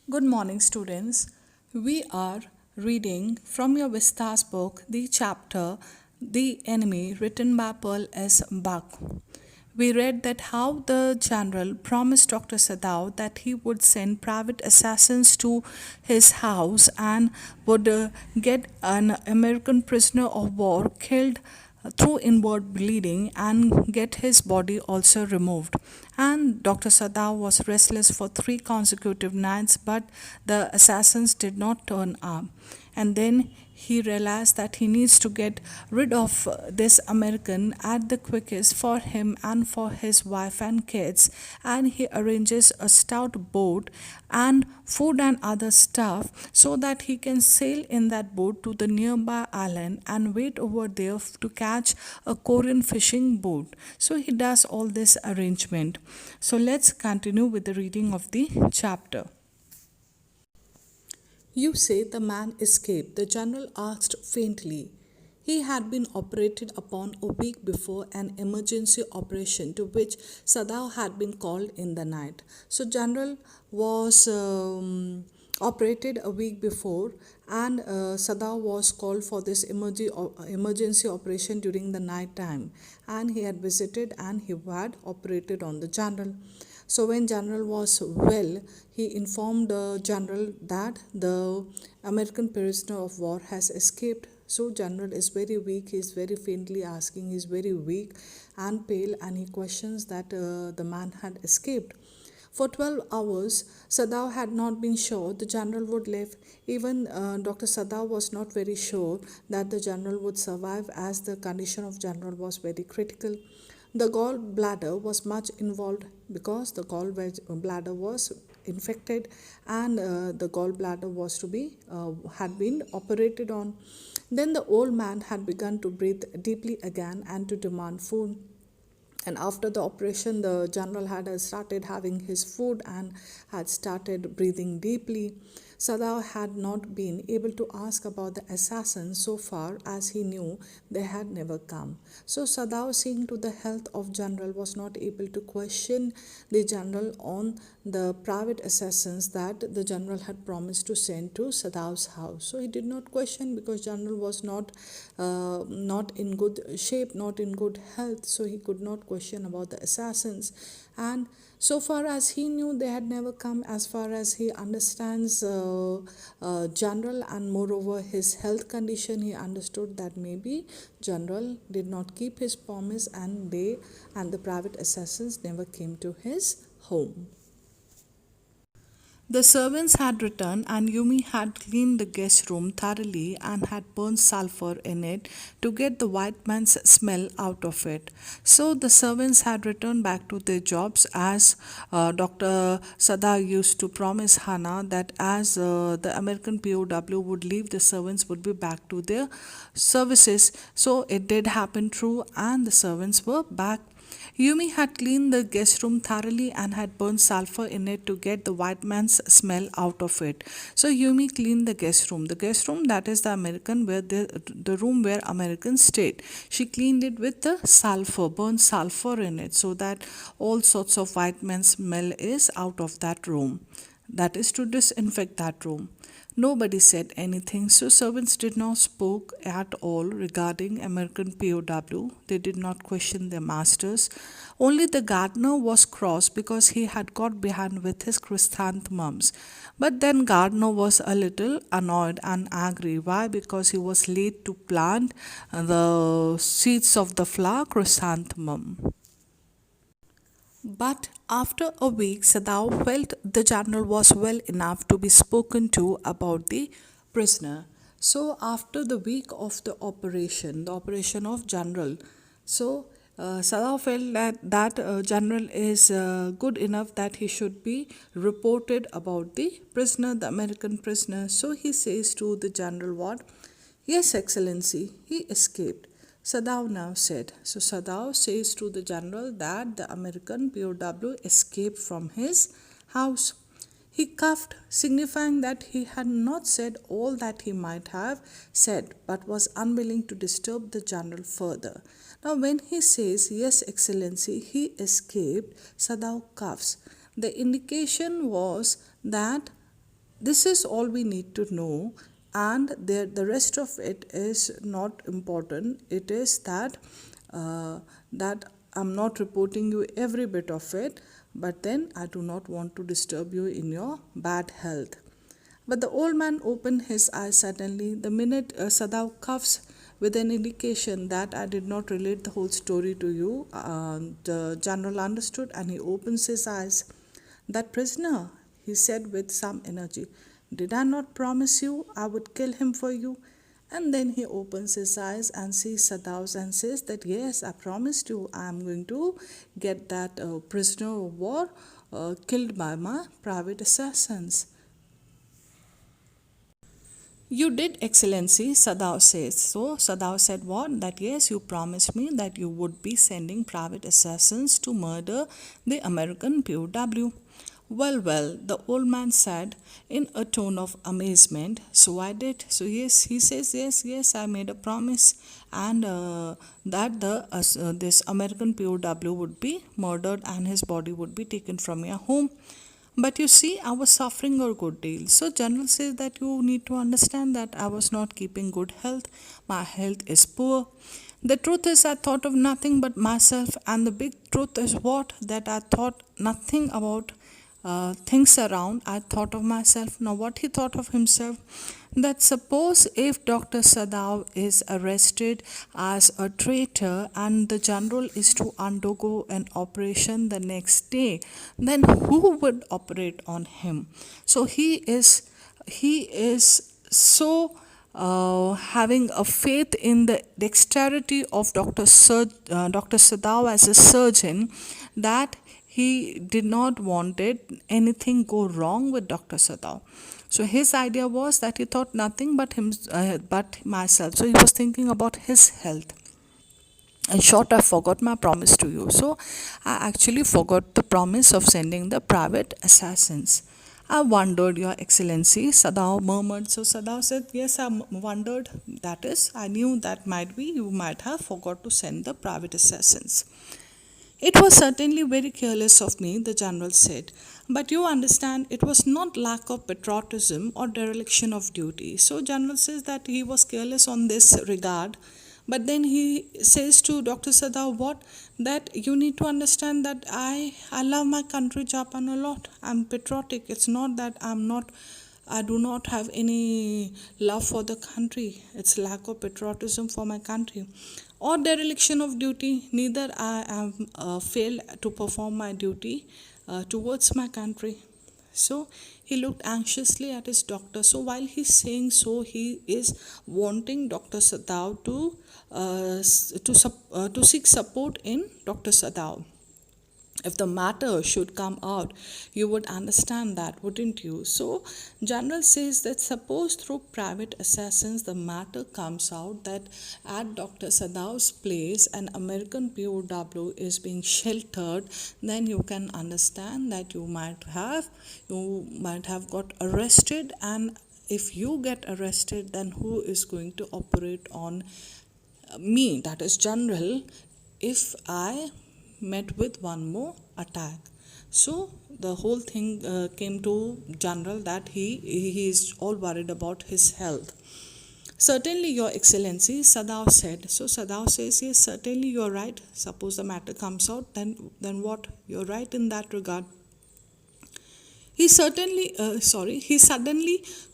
Good morning, students. We are reading from your Vistas book the chapter The Enemy, written by Pearl S. Buck. We read that how the general promised Dr. Sadao that he would send private assassins to his house and would get an American prisoner of war killed through inward bleeding and get his body also removed. And Dr. Sadao was restless for 3 consecutive nights, but the assassins did not turn up. And then he realized that he needs to get rid of this American at the quickest for him and for his wife and kids. And he arranges a stout boat and food and other stuff so that he can sail in that boat to the nearby island and wait over there to catch a Korean fishing boat. So he does all this arrangement. So let's continue with the reading of the chapter. You say the man escaped, the general asked faintly. He had been operated upon a week before an emergency operation to which Sadao had been called in the night. So general was operated a week before and Sadao was called for this emergency operation during the night time, and he had visited and he had operated on the general. So when general was well, he informed the general that the American prisoner of war has escaped. So general is very weak. He is very faintly asking. He is very weak and pale, and he questions that the man had escaped. For 12 hours, Sadao had not been sure the general would live. Even Dr. Sadao was not very sure that the general would survive, as the condition of general was very critical. The gallbladder was much involved because the gallbladder was infected, and the gallbladder was to be had been operated on. Then the old man had begun to breathe deeply again and to demand food. And after the operation, the general had started having his food and had started breathing deeply. Sadao had not been able to ask about the assassins so far, as he knew they had never come. So Sadao, seeing to the health of general, was not able to question the general on the private assassins that the general had promised to send to Sadao's house. So he did not question because general was not in good shape, not in good health. So he could not question about the assassins. And so far as he knew, they had never come. As far as he understands general, and moreover his health condition, he understood that maybe general did not keep his promise, and they and the private assassins never came to his home. The servants had returned, and Yumi had cleaned the guest room thoroughly and had burned sulphur in it to get the white man's smell out of it. So the servants had returned back to their jobs, as Dr. Sada used to promise Hannah that as the American POW would leave, the servants would be back to their services. So it did happen true, and the servants were back. Yumi had cleaned the guest room thoroughly and had burned sulphur in it to get the white man's smell out of it. So Yumi cleaned the guest room. The guest room, that is the American where the room where Americans stayed. She cleaned it with the sulphur, burned sulphur in it, so that all sorts of white man's smell is out of that room. That is to disinfect that room. Nobody said anything, so servants did not spoke at all regarding American POW. They did not question their masters. Only the gardener was cross because he had got behind with his chrysanthemums. But then gardener was a little annoyed and angry. Why? Because he was late to plant the seeds of the flower chrysanthemum. But after a week, Sadao felt the general was well enough to be spoken to about the prisoner. So, after the week of the operation of general, so Sadao felt that general is good enough that he should be reported about the prisoner, the American prisoner. So he says to the general, what? Yes, Excellency, he escaped. Sadao now said. So Sadao says to the general that the American POW escaped from his house. He coughed, signifying that he had not said all that he might have said, but was unwilling to disturb the general further. Now, when he says, Yes, Excellency, he escaped, Sadao coughs. The indication was that This is all we need to know, and the rest of it is not important. It is that I'm not reporting you every bit of it, but then I do not want to disturb you in your bad health. But the old man opened his eyes suddenly the minute Sadao coughs, with an indication that I did not relate the whole story to you. The general understood, and he opens his eyes. That prisoner, he said with some energy, did I not promise you I would kill him for you? And then he opens his eyes and sees Sadaus and says that yes, I promised you I am going to get that prisoner of war killed by my private assassins. You did, Excellency, Sadao says. So Sadao said what? That yes, you promised me that you would be sending private assassins to murder the American POW. Well, the old man said in a tone of amazement. So I did. So yes, he says yes, I made a promise, and that this American POW would be murdered and his body would be taken from your home. But you see, I was suffering a good deal. So General says that you need to understand that I was not keeping good health. My health is poor. The truth is, I thought of nothing but myself, and the big truth is what? That I thought nothing about things around. I thought of myself. Now, what he thought of himself? That suppose if Dr. Sadao is arrested as a traitor and the general is to undergo an operation the next day, then who would operate on him? So he is so having a faith in the dexterity of Dr. Sadao as a surgeon, that he did not wanted anything go wrong with Dr. Sadao. So his idea was that he thought nothing but myself. So he was thinking about his health. In short, I forgot my promise to you. So I actually forgot the promise of sending the private assassins. I wondered, Your Excellency, Sadao murmured. So Sadao said, yes, I wondered. That is, I knew that might be you might have forgot to send the private assassins. It was certainly very careless of me, the general said. But you understand, it was not lack of patriotism or dereliction of duty. So general says that he was careless on this regard. But then he says to Dr. Sadao what? That you need to understand that I love my country, Japan, a lot. I'm patriotic. It's not that I do not have any love for the country. It's lack of patriotism for my country or dereliction of duty. Neither I am failed to perform my duty towards my country. So he looked anxiously at his doctor. So while he's saying so, he is wanting Dr. Sadao to seek support in Dr. Sadao. If the matter should come out, you would understand that, wouldn't you? So general says that suppose through private assassins the matter comes out that at Dr. Sadao's place an American POW is being sheltered, then you can understand that you might have got arrested, and if you get arrested, then who is going to operate on me, that is general, if I met with one more attack. So the whole thing came to general that he is all worried about his health. Certainly, Your Excellency, Sadao said. So Sadao says, yes, certainly you're right. Suppose the matter comes out, then what? You're right in that regard. He suddenly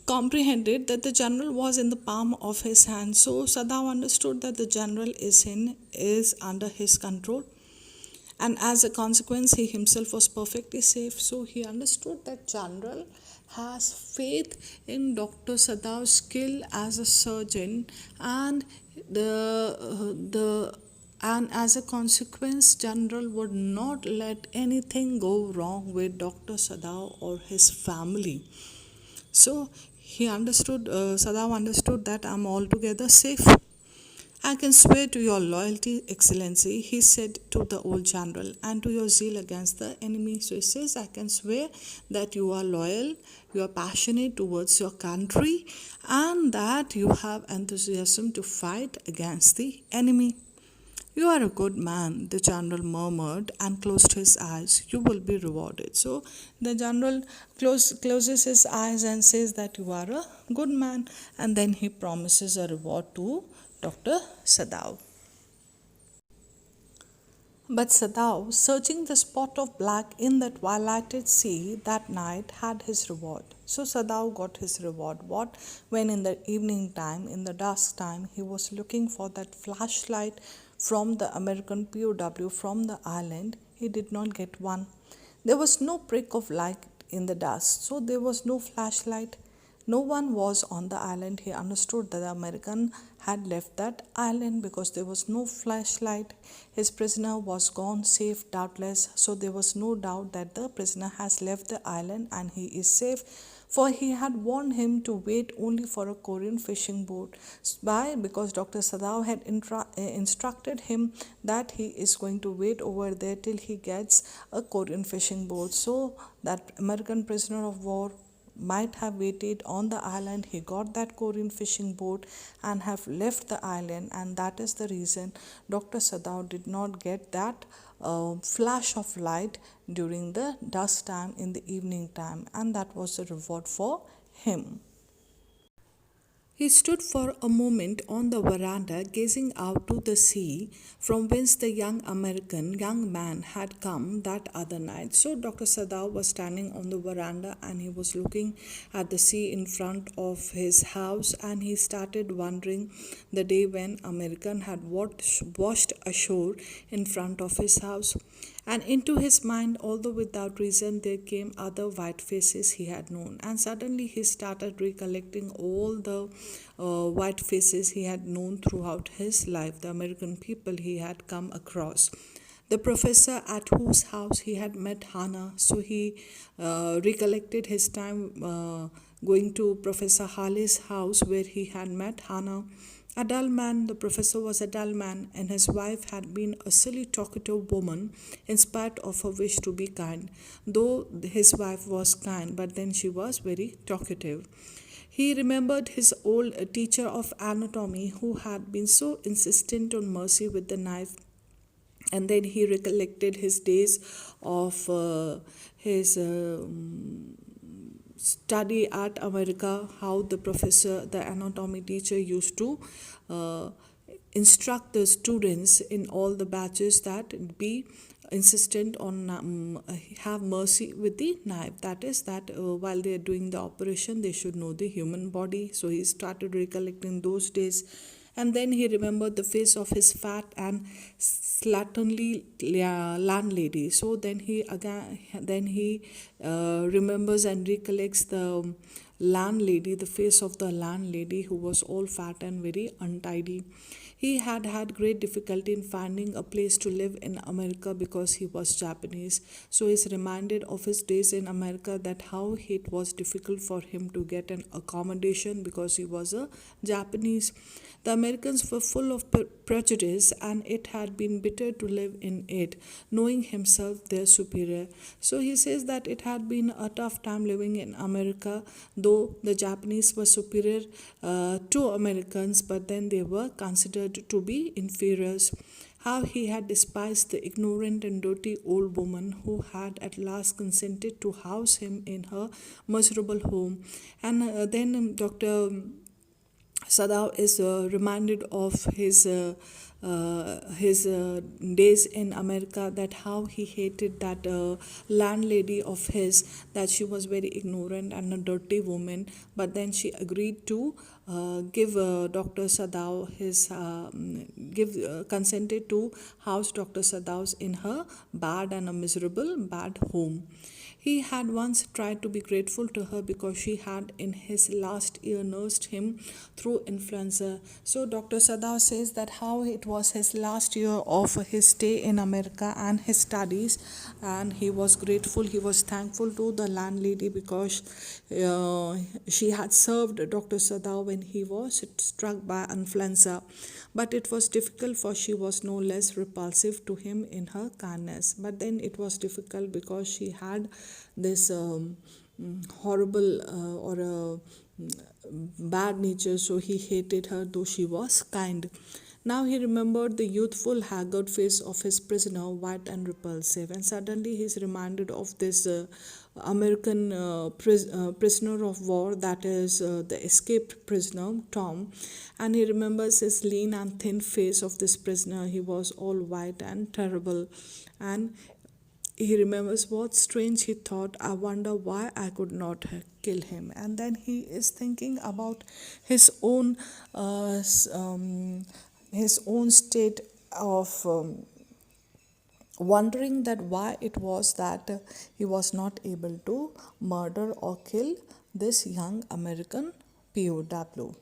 comprehended that the general was in the palm of his hand. So Sadao understood that the general is under his control, and as a consequence he himself was perfectly safe. So he understood that general has faith in Dr. Sadao's skill as a surgeon, and as a consequence general would not let anything go wrong with Dr. Sadao or his family. So Sadao understood that I'm altogether safe. I can swear to your loyalty, Excellency, he said to the old general, and to your zeal against the enemy. So he says, I can swear that you are loyal, you are passionate towards your country, and that you have enthusiasm to fight against the enemy. "You are a good man," the general murmured and closed his eyes. "You will be rewarded." So the general closes his eyes and says that you are a good man, and then he promises a reward to Dr. Sadao. But Sadao, searching the spot of black in the twilighted sea that night, had his reward. So Sadao got his reward. What? When in the evening time, in the dusk time, he was looking for that flashlight from the American POW from the island, he did not get one. There was no prick of light in the dusk, so there was no flashlight. No one was on the island. He understood that the American had left that island because there was no flashlight. His prisoner was gone safe, doubtless, so there was no doubt that the prisoner has left the island and he is safe. For he had warned him to wait only for a Korean fishing boat. Why? Because Dr. Sadao had instructed him that he is going to wait over there till he gets a Korean fishing boat. So that American prisoner of war might have waited on the island. He got that Korean fishing boat and have left the island, and that is the reason Dr. Sadao did not get that flash of light during the dusk time in the evening time, and that was the reward for him. He stood for a moment on the veranda, gazing out to the sea from whence the young man had come that other night. So Dr. Sadao was standing on the veranda and he was looking at the sea in front of his house, and he started wondering the day when American had washed ashore in front of his house. And into his mind, although without reason, there came other white faces he had known. And suddenly he started recollecting all the white faces he had known throughout his life, the American people he had come across. The professor at whose house he had met Hannah, so he recollected his time going to Professor Halley's house where he had met Hannah. A dull man, the professor was a dull man, and his wife had been a silly talkative woman in spite of her wish to be kind. Though his wife was kind, but then she was very talkative. He remembered his old teacher of anatomy who had been so insistent on mercy with the knife, and then he recollected his days of his study at America, how the professor, the anatomy teacher, used to uh, instruct the students in all the batches that be insistent on have mercy with the knife. That is that while they are doing the operation, they should know the human body. So he started recollecting those days, and then he remembered the face of his fat and slatternly landlady. So then he remembers and recollects the landlady, the face of the landlady who was all fat and very untidy. He had had great difficulty in finding a place to live in America because he was Japanese. So he's reminded of his days in America, that how it was difficult for him to get an accommodation because he was a Japanese. The Americans were full of prejudice, and it had been bitter to live in it, knowing himself their superior. So he says that it had been a tough time living in America, though the Japanese were superior to Americans, but then they were considered to be inferiors. How he had despised the ignorant and dirty old woman who had at last consented to house him in her miserable home. And then Dr. Sadao is reminded of his days in America, that how he hated that landlady of his, that she was very ignorant and a dirty woman, but then she agreed to give Dr. Sadao his consented to house Dr. Sadao's in her bad and a miserable bad home. He had once tried to be grateful to her because she had in his last year nursed him through influenza. So Dr. Sadao says that how it was his last year of his stay in America and his studies, and he was grateful, he was thankful to the landlady because she had served Dr. Sadao when he was struck by influenza. But it was difficult, for she was no less repulsive to him in her kindness. But then it was difficult because she had this horrible or bad nature, so he hated her though she was kind. Now he remembered the youthful, haggard face of his prisoner, white and repulsive, and suddenly he's reminded of this American prisoner of war, that is the escaped prisoner, Tom, and he remembers his lean and thin face of this prisoner. He was all white and terrible, and he remembers what strange he thought. I wonder why I could not kill him. And then he is thinking about his own his own state of wondering that why it was that he was not able to murder or kill this young American POW.